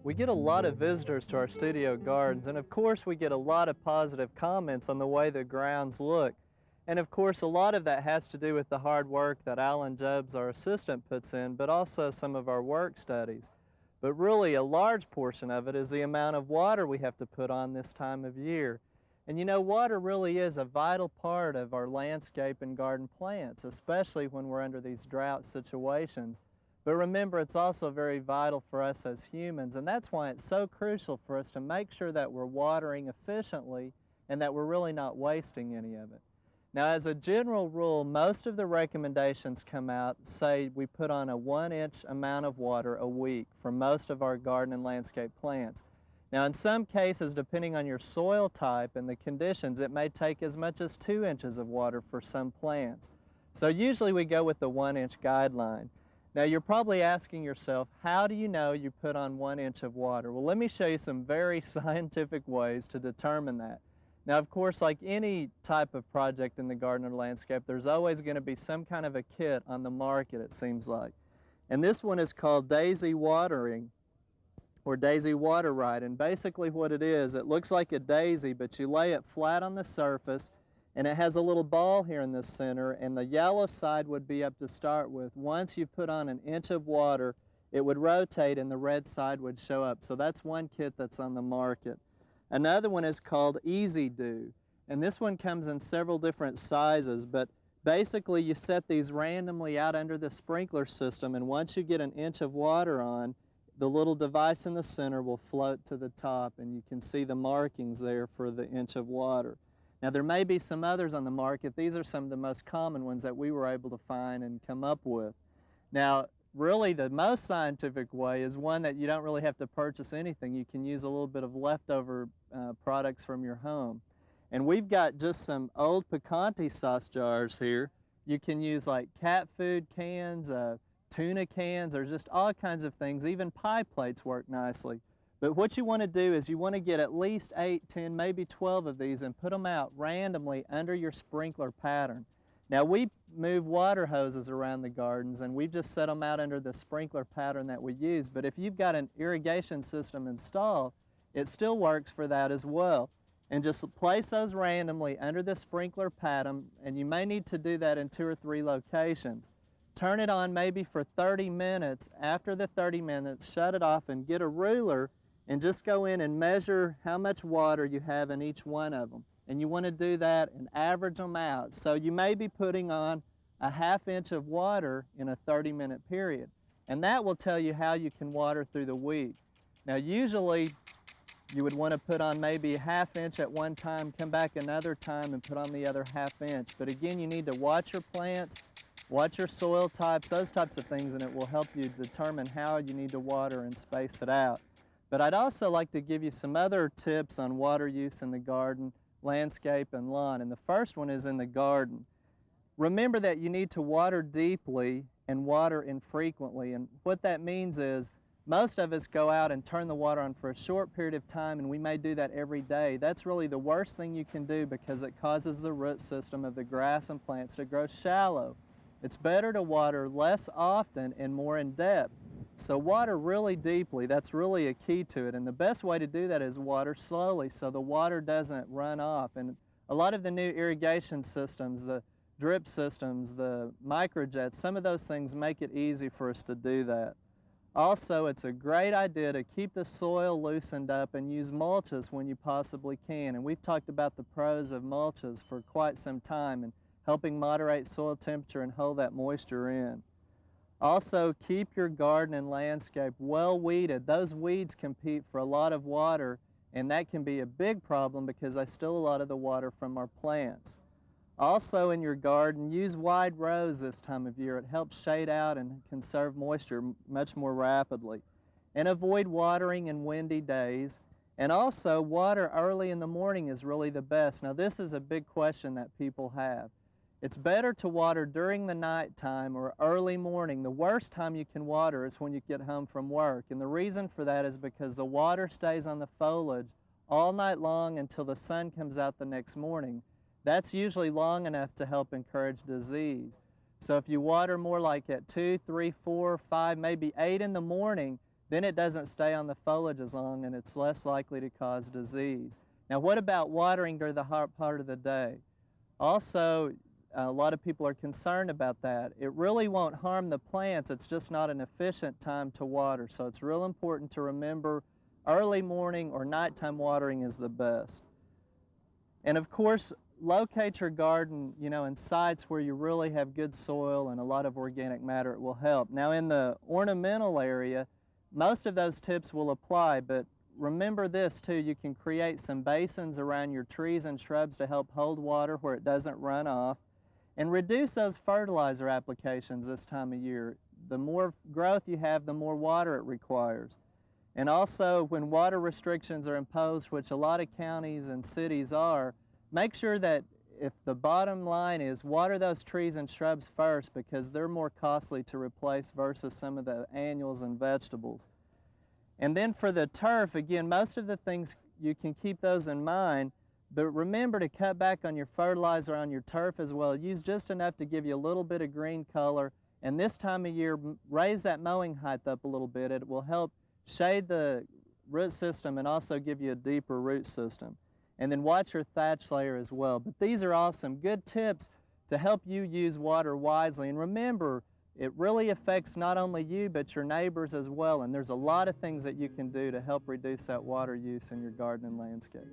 We get a lot of visitors to our studio gardens, and of course we get a lot of positive comments on the way the grounds look. And of course a lot of that has to do with the hard work that Alan Jubbs, our assistant, puts in, but also some of our work studies. But really a large portion of it is the amount of water we have to put on this time of year. And you know, water really is a vital part of our landscape and garden plants, especially when we're under these drought situations. But remember, it's also very vital for us as humans, and that's why it's so crucial for us to make sure that we're watering efficiently and that we're really not wasting any of it. Now, as a general rule, most of the recommendations come out say we put on a 1-inch amount of water a week for most of our garden and landscape plants. Now, in some cases, depending on your soil type and the conditions, it may take as much as 2 inches of water for some plants. So usually we go with the 1-inch guideline. Now, you're probably asking yourself, how do you know you put on 1 inch of water? Well, let me show you some very scientific ways to determine that. Now, of course, like any type of project in the garden or landscape, there's always going to be some kind of a kit on the market, it seems like. And this one is called Daisy Watering, or Daisy Water Right. And basically what it is, it looks like a daisy, but you lay it flat on the surface, and it has a little ball here in the center, and the yellow side would be up to start with. Once you put on 1 inch of water, it would rotate and the red side would show up. So that's one kit that's on the market. Another one is called Easy Do, and this one comes in several different sizes, but basically you set these randomly out under the sprinkler system, and once you get 1 inch of water on, the little device in the center will float to the top, and you can see the markings there for the 1 inch of water. Now, there may be some others on the market. These are some of the most common ones that we were able to find and come up with. Now, really the most scientific way is one that you don't really have to purchase anything. You can use a little bit of leftover products from your home. And we've got just some old picante sauce jars here. You can use like cat food cans, tuna cans, or just all kinds of things. Even pie plates work nicely. But what you want to do is you want to get at least 8, 10, maybe 12 of these and put them out randomly under your sprinkler pattern. Now, we move water hoses around the gardens, and we've just set them out under the sprinkler pattern that we use. But if you've got an irrigation system installed, it still works for that as well. And just place those randomly under the sprinkler pattern, and you may need to do that in 2 or 3 locations. Turn it on maybe for 30 minutes. After the 30 minutes, shut it off and get a ruler and just go in and measure how much water you have in each one of them. And you want to do that and average them out. So you may be putting on a 1/2 inch of water in a 30-minute period. And that will tell you how you can water through the week. Now, usually you would want to put on maybe a 1/2 inch at one time, come back another time and put on the other 1/2 inch. But again, you need to watch your plants, watch your soil types, those types of things, and it will help you determine how you need to water and space it out. But I'd also like to give you some other tips on water use in the garden, landscape, and lawn. And the first one is in the garden. Remember that you need to water deeply and water infrequently. And what that means is most of us go out and turn the water on for a short period of time, and we may do that every day. That's really the worst thing you can do because it causes the root system of the grass and plants to grow shallow. It's better to water less often and more in depth. So water really deeply, that's really a key to it. And the best way to do that is water slowly so the water doesn't run off. And a lot of the new irrigation systems, the drip systems, the microjets, some of those things make it easy for us to do that. Also, it's a great idea to keep the soil loosened up and use mulches when you possibly can. And we've talked about the pros of mulches for quite some time and helping moderate soil temperature and hold that moisture in. Also, keep your garden and landscape well weeded. Those weeds compete for a lot of water, and that can be a big problem because they steal a lot of the water from our plants. Also, in your garden, use wide rows this time of year. It helps shade out and conserve moisture much more rapidly. And avoid watering in windy days. And also, water early in the morning is really the best. Now, this is a big question that people have. It's better to water during the nighttime or early morning. The worst time you can water is when you get home from work. And the reason for that is because the water stays on the foliage all night long until the sun comes out the next morning. That's usually long enough to help encourage disease. So if you water more like at 2, 3, 4, 5, maybe 8 in the morning, then it doesn't stay on the foliage as long and it's less likely to cause disease. Now what about watering during the hot part of the day? Also, a lot of people are concerned about that. It really won't harm the plants, it's just not an efficient time to water. So it's real important to remember early morning or nighttime watering is the best. And of course, locate your garden, in sites where you really have good soil and a lot of organic matter. It will help. Now in the ornamental area, most of those tips will apply, but remember this too, you can create some basins around your trees and shrubs to help hold water where it doesn't run off, and reduce those fertilizer applications this time of year. The more growth you have, the more water it requires. And also, when water restrictions are imposed, which a lot of counties and cities are, make sure that if the bottom line is water those trees and shrubs first, because they're more costly to replace versus some of the annuals and vegetables. And then for the turf, again, most of the things, you can keep those in mind, but remember to cut back on your fertilizer on your turf as well. Use just enough to give you a little bit of green color, and this time of year, raise that mowing height up a little bit. It will help shade the root system and also give you a deeper root system. And then watch your thatch layer as well. But these are all some good tips to help you use water wisely. And remember, it really affects not only you, but your neighbors as well. And there's a lot of things that you can do to help reduce that water use in your garden and landscape.